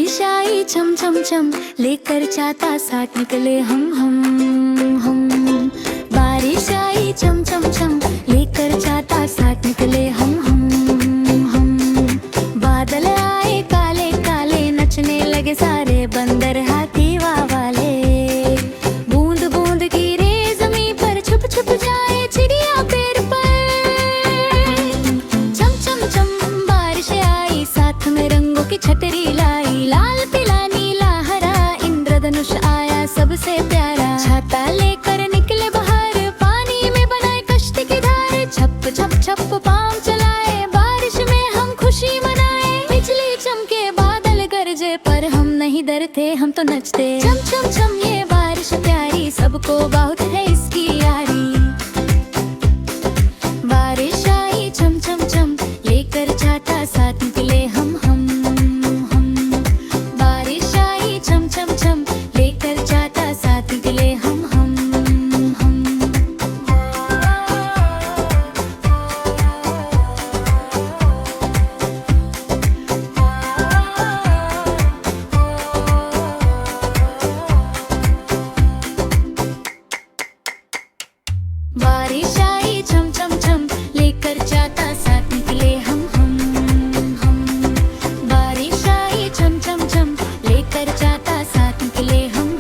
बारिश आई छम छम छम, लेकर चाहता साथ निकले हम। बारिश आई छम छम छम, लेकर चाहता साथ निकले हम। बादल आए काले काले, नचने लगे सारे बंदर हाथी वाले। बूंद बूंद गिरे जमीन पर, छुप छुप जाए चिड़िया पेड़ पर। छम छम छम बारिश आई, साथ में रंगों की छतरी लाई। लाल पीला नीला हरा, इंद्रधनुष आया सबसे प्यारा। छाता लेकर निकले बाहर, पानी में बनाए कश्ती की धार। छप छप छप पाँव चलाए, बारिश में हम खुशी मनाए। बिजली चमके बादल गरजे, पर हम नहीं डरते, हम तो नचते। छम छम छम ये बारिश प्यारी, सबको बहुत है इसकी यारी। बारिश आई छम छम छम, लेकर छाता साथ निकले हम। बारिश आई छम छम छम, लेकर छाता साथ निकले हम। बारिश आई छम छम छम, लेकर छाता साथ निकले हम। बारिश आई छम छम छम, लेकर छाता साथ निकले हम।